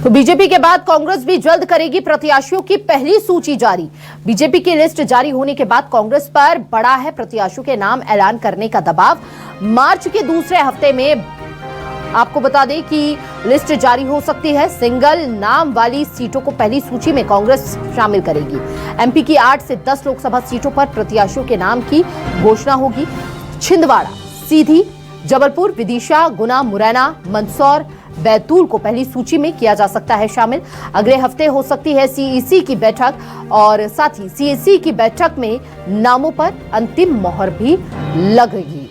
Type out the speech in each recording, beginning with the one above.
तो बीजेपी के बाद कांग्रेस भी जल्द करेगी प्रत्याशियों की पहली सूची जारी। बीजेपी की लिस्ट जारी होने के बाद कांग्रेस पर बड़ा है प्रत्याशियों के नाम ऐलान करने का दबाव। मार्च के दूसरे हफ्ते में आपको बता दें कि लिस्ट जारी हो सकती है। सिंगल नाम वाली सीटों को पहली सूची में कांग्रेस शामिल करेगी। एमपी की 8 से 10 लोकसभा सीटों पर प्रत्याशियों के नाम की घोषणा होगी। छिंदवाड़ा, सीधी, जबलपुर, विदिशा, गुना, मुरैना, मंदसौर, बैतूल को पहली सूची में किया जा सकता है शामिल। अगले हफ्ते हो सकती है सीईसी की बैठक और साथ ही सीईसी की बैठक में नामों पर अंतिम मोहर भी लगेगी।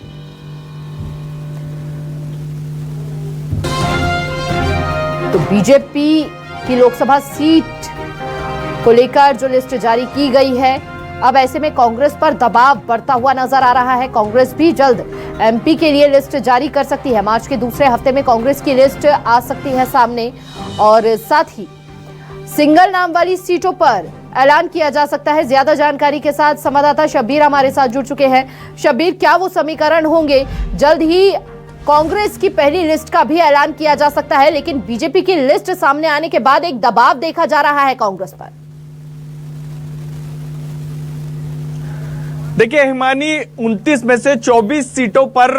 तो बीजेपी की लोकसभा सीट को लेकर जो लिस्ट जारी की गई है, अब ऐसे में कांग्रेस पर दबाव बढ़ता हुआ नजर आ रहा है। कांग्रेस भी जल्द एमपी के लिए लिस्ट जारी कर सकती है। मार्च के दूसरे हफ्ते में कांग्रेस की लिस्ट आ सकती है सामने और साथ ही सिंगल नाम वाली सीटों पर ऐलान किया जा सकता है। ज्यादा जानकारी के साथ संवाददाता शब्बीर हमारे साथ जुड़ चुके हैं। शब्बीर, क्या वो समीकरण होंगे? जल्द ही कांग्रेस की पहली लिस्ट का भी ऐलान किया जा सकता है, लेकिन बीजेपी की लिस्ट सामने आने के बाद एक दबाव देखा जा रहा है कांग्रेस पर। देखिए हिमानी, 29 में से 24 सीटों पर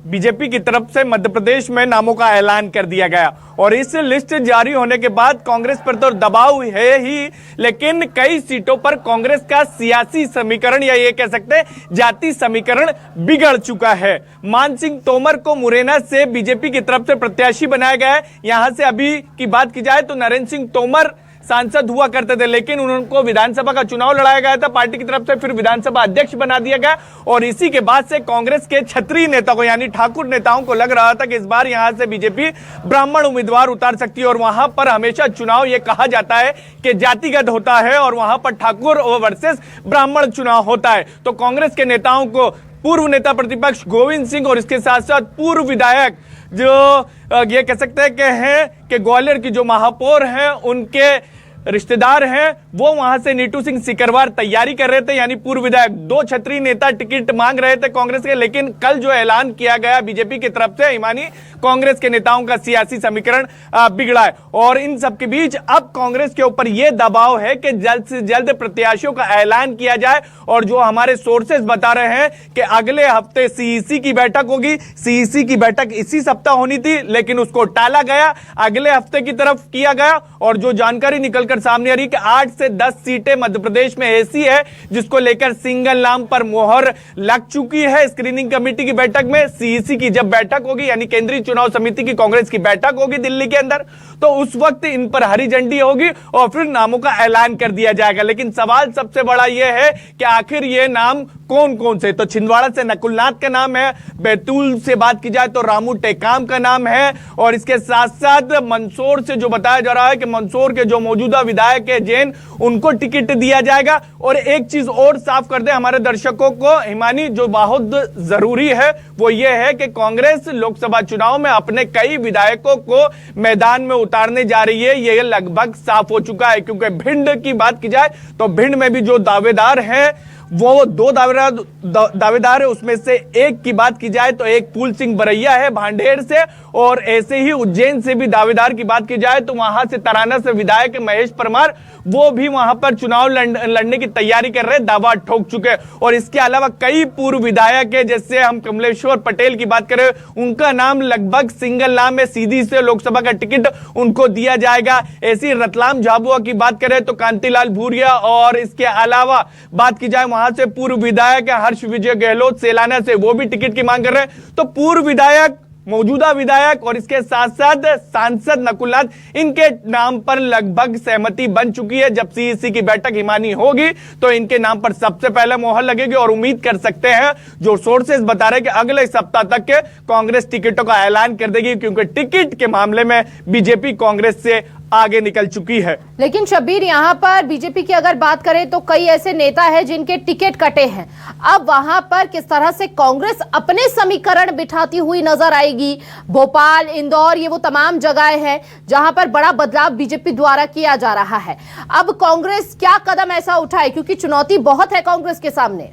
बीजेपी की तरफ से मध्य प्रदेश में नामों का ऐलान कर दिया गया और इस लिस्ट जारी होने के बाद कांग्रेस पर तो दबाव है ही, लेकिन कई सीटों पर कांग्रेस का सियासी समीकरण या ये कह सकते हैं जाति समीकरण बिगड़ चुका है। मान सिंह तोमर को मुरैना से बीजेपी की तरफ से प्रत्याशी बनाया गया है। यहां से अभी की बात की जाए तो नरेंद्र सिंह तोमर सांसद हुआ करते थे, लेकिन उनको विधानसभा का चुनाव लड़ाया गया था पार्टी की तरफ से, फिर विधानसभा अध्यक्ष बना दिया गया और इसी के बाद से कांग्रेस के क्षत्रिय नेता को यानी ठाकुर नेताओं को लग रहा था कि इस बार यहां से बीजेपी ब्राह्मण उम्मीदवार उतार सकती है और वहां पर हमेशा चुनाव ये कहा जाता है कि जातिगत होता है और वहां पर ठाकुर वर्सेस ब्राह्मण चुनाव होता है। तो कांग्रेस के नेताओं को पूर्व नेता प्रतिपक्ष गोविंद सिंह और इसके साथ साथ पूर्व विधायक जो ये कह सकते हैं कि ग्वालियर की जो महापौर हैं उनके रिश्तेदार हैं, वो वहां से नीटू सिंह सिकरवार तैयारी कर रहे थे, यानी पूर्व विधायक। 2 क्षत्रिय नेता टिकट मांग रहे थे कांग्रेस के, लेकिन कल जो ऐलान किया गया बीजेपी की तरफ से, हिमानी, कांग्रेस के नेताओं का सियासी समीकरण बिगड़ा है और इन सब के बीच अब कांग्रेस के ऊपर यह दबाव है कि जल्द से जल्द प्रत्याशियों का ऐलान किया जाए और जो हमारे सोर्सेज बता रहे हैं कि अगले हफ्ते सीईसी की बैठक होगी। सीईसी की बैठक इसी सप्ताह होनी थी, लेकिन उसको टाला गया, अगले हफ्ते की तरफ किया गया और जो जानकारी निकलकर सामने आ रही कि 8 से 10 सीटें मध्य प्रदेश में ऐसी है जिसको लेकर सिंगल नाम पर मोहर लग चुकी है। स्क्रीनिंग कमेटी की बैठक में सीईसी की जब बैठक होगी, यानी केंद्रीय चुनाव समिति की कांग्रेस की बैठक होगी दिल्ली के अंदर, तो उस वक्त इन पर हरी झंडी होगी और फिर नामों का ऐलान कर दिया जाएगा। लेकिन सवाल सबसे बड़ा यह है कि आखिर ये नाम कौन कौन से? तो छिंदवाड़ा से नकुलनाथ का नाम है, बैतूल से बात की जाए तो रामू टेकाम का नाम है और इसके साथ साथ मंदसौर से जो बताया जा रहा है कि मंदसौर के जो मौजूदा विधायक है जैन, उनको टिकट दिया जाएगा। और एक चीज और साफ कर दे हमारे दर्शकों को हिमानी, जो बहुत जरूरी है वो ये है कि कांग्रेस लोकसभा चुनाव में अपने कई विधायकों को मैदान में उतारने जा रही है, ये लगभग साफ हो चुका है। क्योंकि भिंड की बात की जाए तो भिंड में भी जो दावेदार हैं वो 2 दावेदार है, उसमें से एक की बात की जाए तो एक फूल सिंह बरैया है भांडेर से, और ऐसे ही उज्जैन से भी दावेदार की बात की जाए तो वहां से तराना से विधायक महेश परमार, वो भी वहां पर चुनाव लड़ने की तैयारी कर रहे, दावा ठोक चुके। और इसके अलावा कई पूर्व विधायक है, जैसे हम कमलेश्वर पटेल की बात करें, उनका नाम लगभग सिंगल नाम है, सीधी से लोकसभा का टिकट उनको दिया जाएगा। ऐसी रतलाम झाबुआ की बात करें तो कांतिलाल भूरिया, और इसके अलावा बात की जाए वहां से पूर्व विधायक हर्ष विजय गहलोत सेलाना से, वो भी टिकट की मांग कर रहे हैं। तो पूर्व विधायक, मौजूदा विधायक और इसके साथ साथ सांसद नकुलनाथ, इनके नाम पर लगभग सहमति बन चुकी है। जब सीईसी की बैठक हिमानी होगी तो इनके नाम पर सबसे पहले मोहर लगेगी और उम्मीद कर सकते हैं, जो सोर्सेज बता रहे हैं कि अगले सप्ताह तक के कांग्रेस टिकटों का ऐलान कर देगी, क्योंकि टिकट के मामले में बीजेपी कांग्रेस से आगे निकल चुकी है। लेकिन शब्बीर, यहाँ पर बीजेपी की अगर बात करें तो कई ऐसे नेता हैं जिनके टिकट कटे हैं। अब वहां पर किस तरह से कांग्रेस अपने समीकरण बिठाती हुई नजर आएगी? भोपाल, इंदौर, ये वो तमाम जगह है जहां पर बड़ा बदलाव बीजेपी द्वारा किया जा रहा है। अब कांग्रेस क्या कदम ऐसा उठाए, क्योंकि चुनौती बहुत है कांग्रेस के सामने।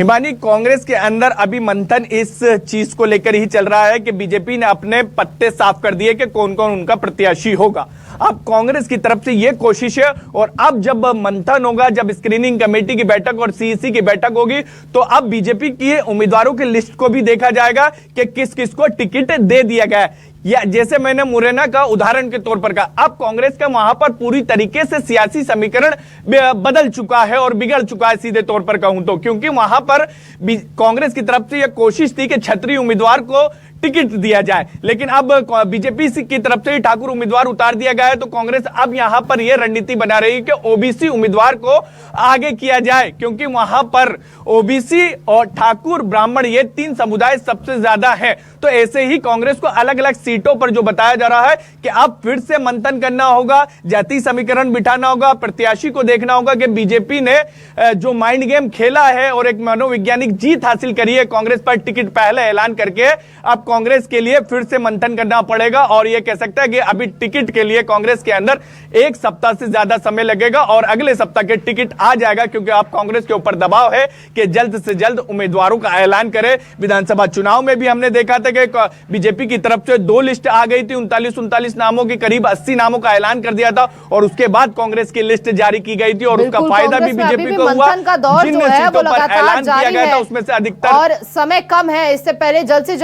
हिमानी, कांग्रेस के अंदर अभी मंथन इस चीज को लेकर ही चल रहा है कि बीजेपी ने अपने पत्ते साफ कर दिए कि कौन कौन उनका प्रत्याशी होगा। अब कांग्रेस की तरफ से यह कोशिश है, और अब जब मंथन होगा, जब स्क्रीनिंग कमेटी की बैठक और सीईसी की बैठक होगी, तो अब बीजेपी की उम्मीदवारों की लिस्ट को भी देखा जाएगा कि किस किस को टिकट दे दिया गया है। या जैसे मैंने मुरैना का उदाहरण के तौर पर कहा, अब कांग्रेस का वहां पर पूरी तरीके से सियासी समीकरण बदल चुका है और बिगड़ चुका है, सीधे तौर पर कहूं तो, क्योंकि वहां पर कांग्रेस की तरफ से यह कोशिश थी कि क्षत्रिय उम्मीदवार को टिकट दिया जाए, लेकिन अब बीजेपी की तरफ से ही ठाकुर उम्मीदवार उतार दिया गया है। तो कांग्रेस अब यहां पर यह रणनीति बना रही है कि ओबीसी उम्मीदवार को आगे किया जाए, क्योंकि वहां पर ओबीसी और ठाकुर ब्राह्मण ये तीन समुदाय सबसे ज्यादा हैं। तो ऐसे ही कांग्रेस को अलग अलग सीटों पर जो बताया जा रहा है कि अब फिर से मंथन करना होगा, जाति समीकरण बिठाना होगा, प्रत्याशी को देखना होगा कि बीजेपी ने जो माइंड गेम खेला है और एक मनोवैज्ञानिक जीत हासिल करी है कांग्रेस पर टिकट पहले ऐलान करके, अब कांग्रेस के लिए फिर से मंथन करना पड़ेगा। और यह कह सकता है कि अभी टिकट के लिए कांग्रेस के अंदर एक सप्ताह से ज्यादा समय लगेगा और अगले सप्ताह के टिकट आ जाएगा, क्योंकि अब कांग्रेस के ऊपर दबाव है कि जल्द से जल्द उम्मीदवारों का ऐलान करे। विधानसभा चुनाव में भी हमने देखा था कि बीजेपी की तरफ से 2 लिस्ट आ गई थी, 39 नामों की, करीब 80 नामों का ऐलान कर दिया था, और उसके बाद कांग्रेस की लिस्ट जारी की गई थी, और उसका फायदा भी बीजेपी को हुआ। मंथन का दौर जो है वो लगातार जारी है, उसमें से अधिकतर, और समय कम है, इससे पहले जल्द से जल्द